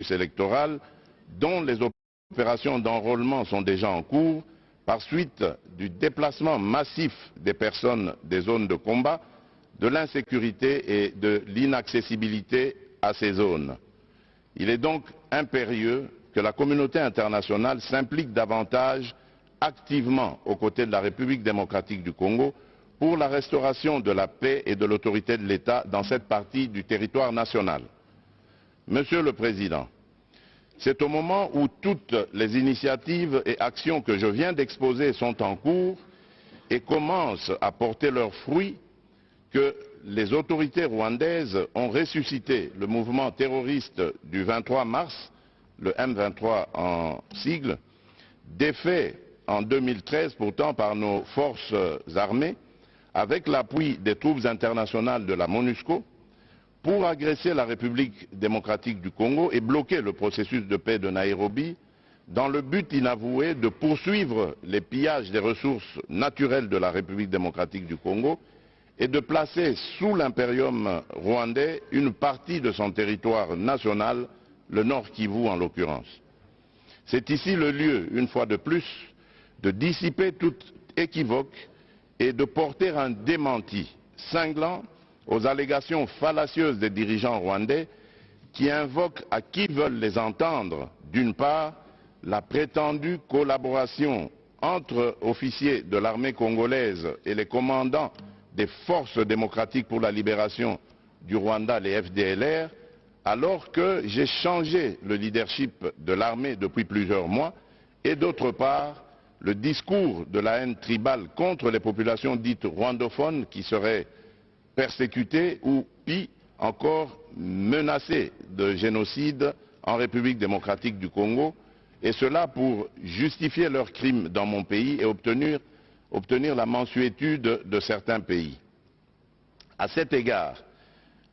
processus électoral dont les opérations d'enrôlement sont déjà en cours par suite du déplacement massif des personnes des zones de combat, de l'insécurité et de l'inaccessibilité à ces zones. Il est donc impérieux que la communauté internationale s'implique davantage activement aux côtés de la République démocratique du Congo pour la restauration de la paix et de l'autorité de l'État dans cette partie du territoire national. Monsieur le Président, c'est au moment où toutes les initiatives et actions que je viens d'exposer sont en cours et commencent à porter leurs fruits que les autorités rwandaises ont ressuscité le mouvement terroriste du 23 mars, le M23 en sigle, défait en 2013 pourtant par nos forces armées, avec l'appui des troupes internationales de la MONUSCO, pour agresser la République démocratique du Congo et bloquer le processus de paix de Nairobi, dans le but inavoué de poursuivre les pillages des ressources naturelles de la République démocratique du Congo et de placer sous l'impérium rwandais une partie de son territoire national, le Nord Kivu en l'occurrence. C'est ici le lieu, une fois de plus, de dissiper toute équivoque et de porter un démenti cinglant aux allégations fallacieuses des dirigeants rwandais qui invoquent à qui veulent les entendre, d'une part, la prétendue collaboration entre officiers de l'armée congolaise et les commandants des forces démocratiques pour la libération du Rwanda, les FDLR, alors que j'ai changé le leadership de l'armée depuis plusieurs mois, et d'autre part, le discours de la haine tribale contre les populations dites rwandophones qui seraient persécutées ou, pis encore, menacées de génocide en République démocratique du Congo, et cela pour justifier leurs crimes dans mon pays et obtenir la mansuétude de certains pays. À cet égard,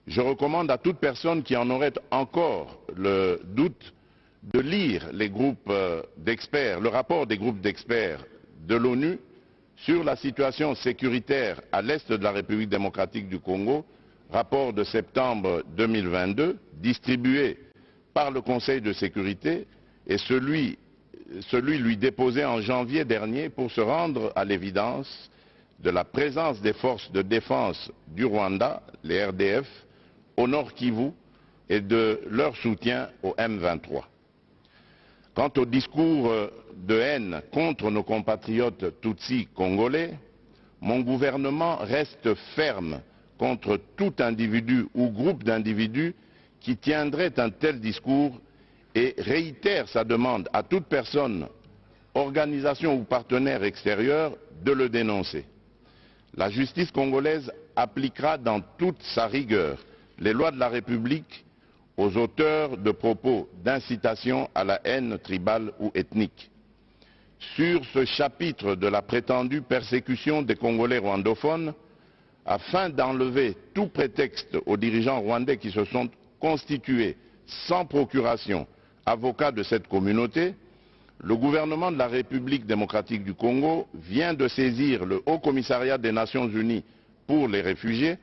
je recommande à toute personne qui en aurait encore le doute de lire les groupes d'experts, le rapport des groupes d'experts de l'ONU sur la situation sécuritaire à l'est de la République démocratique du Congo, rapport de septembre 2022, distribué par le Conseil de sécurité, et celui lui déposé en janvier dernier pour se rendre à l'évidence de la présence des forces de défense du Rwanda, les RDF, au Nord Kivu et de leur soutien au M23. Quant au discours de haine contre nos compatriotes Tutsis congolais, mon gouvernement reste ferme contre tout individu ou groupe d'individus qui tiendrait un tel discours et réitère sa demande à toute personne, organisation ou partenaire extérieur de le dénoncer. La justice congolaise appliquera dans toute sa rigueur les lois de la République aux auteurs de propos d'incitation à la haine tribale ou ethnique. Sur ce chapitre de la prétendue persécution des Congolais rwandophones, afin d'enlever tout prétexte aux dirigeants rwandais qui se sont constitués sans procuration avocats de cette communauté, le gouvernement de la République démocratique du Congo vient de saisir le Haut Commissariat des Nations Unies pour les réfugiés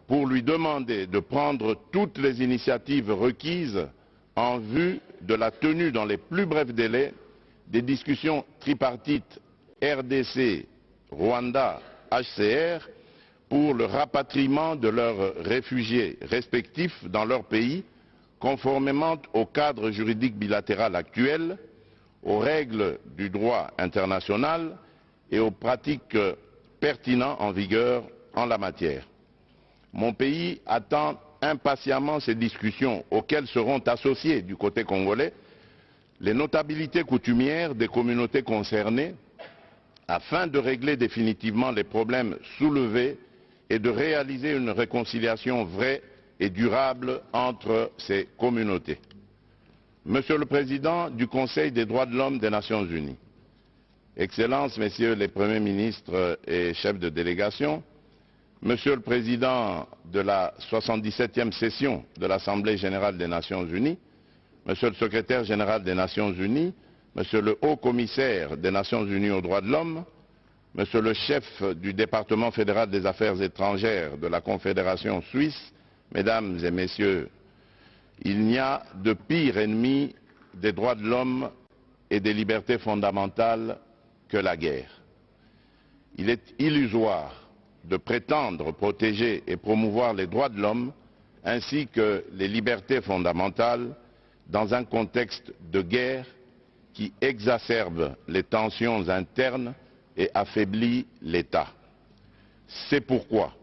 pour lui demander de prendre toutes les initiatives requises en vue de la tenue dans les plus brefs délais des discussions tripartites RDC, Rwanda, HCR pour le rapatriement de leurs réfugiés respectifs dans leur pays, conformément au cadre juridique bilatéral actuel, aux règles du droit international et aux pratiques pertinentes en vigueur en la matière. Mon pays attend impatiemment ces discussions auxquelles seront associés du côté congolais les notabilités coutumières des communautés concernées afin de régler définitivement les problèmes soulevés et de réaliser une réconciliation vraie et durable entre ces communautés. Monsieur le Président du Conseil des droits de l'homme des Nations Unies, Excellences, Messieurs les Premiers ministres et chefs de délégation, Monsieur le Président de la 77e session de l'Assemblée générale des Nations Unies, Monsieur le Secrétaire général des Nations Unies, Monsieur le Haut Commissaire des Nations Unies aux droits de l'homme, Monsieur le chef du département fédéral des affaires étrangères de la Confédération suisse, Mesdames et Messieurs Il n'y a de pire ennemi des droits de l'homme et des libertés fondamentales que la guerre. Il est illusoire de prétendre protéger et promouvoir les droits de l'homme ainsi que les libertés fondamentales dans un contexte de guerre qui exacerbe les tensions internes et affaiblit l'État. C'est pourquoi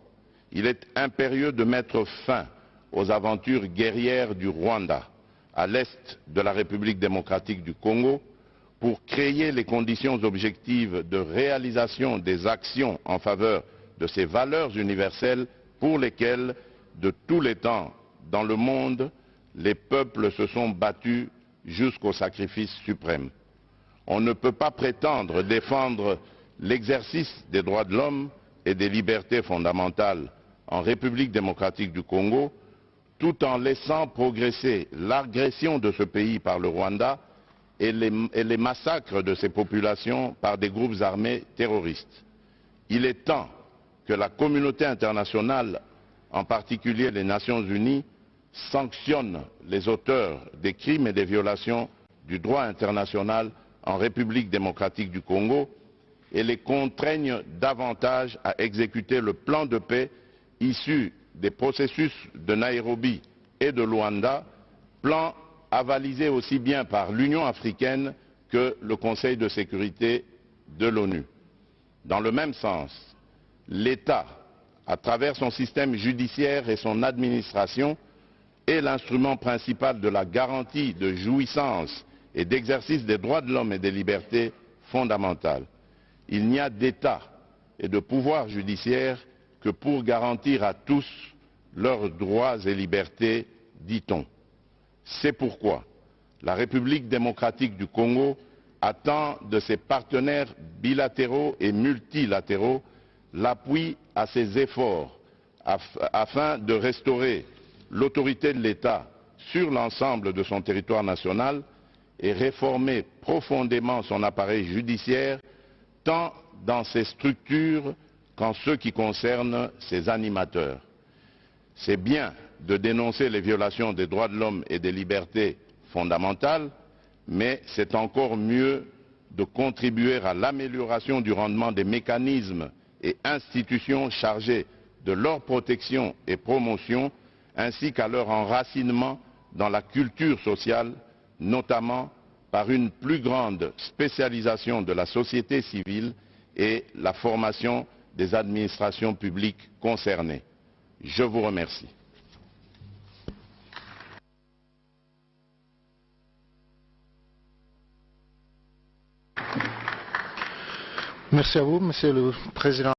il est impérieux de mettre fin aux aventures guerrières du Rwanda, à l'est de la République démocratique du Congo, pour créer les conditions objectives de réalisation des actions en faveur de ces valeurs universelles pour lesquelles, de tous les temps dans le monde, les peuples se sont battus jusqu'au sacrifice suprême. On ne peut pas prétendre défendre l'exercice des droits de l'homme et des libertés fondamentales en République démocratique du Congo, tout en laissant progresser l'agression de ce pays par le Rwanda et les massacres de ses populations par des groupes armés terroristes. Il est temps que la communauté internationale, en particulier les Nations Unies, sanctionne les auteurs des crimes et des violations du droit international en République démocratique du Congo et les contraigne davantage à exécuter le plan de paix issu des processus de Nairobi et de Luanda, plan avalisé aussi bien par l'Union africaine que le Conseil de sécurité de l'ONU. Dans le même sens, l'État, à travers son système judiciaire et son administration, est l'instrument principal de la garantie de jouissance et d'exercice des droits de l'homme et des libertés fondamentales. Il n'y a d'État et de pouvoir judiciaire que pour garantir à tous leurs droits et libertés, dit-on. C'est pourquoi la République démocratique du Congo attend de ses partenaires bilatéraux et multilatéraux l'appui à ses efforts afin de restaurer l'autorité de l'État sur l'ensemble de son territoire national et réformer profondément son appareil judiciaire, tant dans ses structures qu'en ce qui concerne ses animateurs. C'est bien de dénoncer les violations des droits de l'homme et des libertés fondamentales, mais c'est encore mieux de contribuer à l'amélioration du rendement des mécanismes et institutions chargées de leur protection et promotion, ainsi qu'à leur enracinement dans la culture sociale, notamment par une plus grande spécialisation de la société civile et la formation des administrations publiques concernées. Je vous remercie. Merci à vous, Monsieur le Président.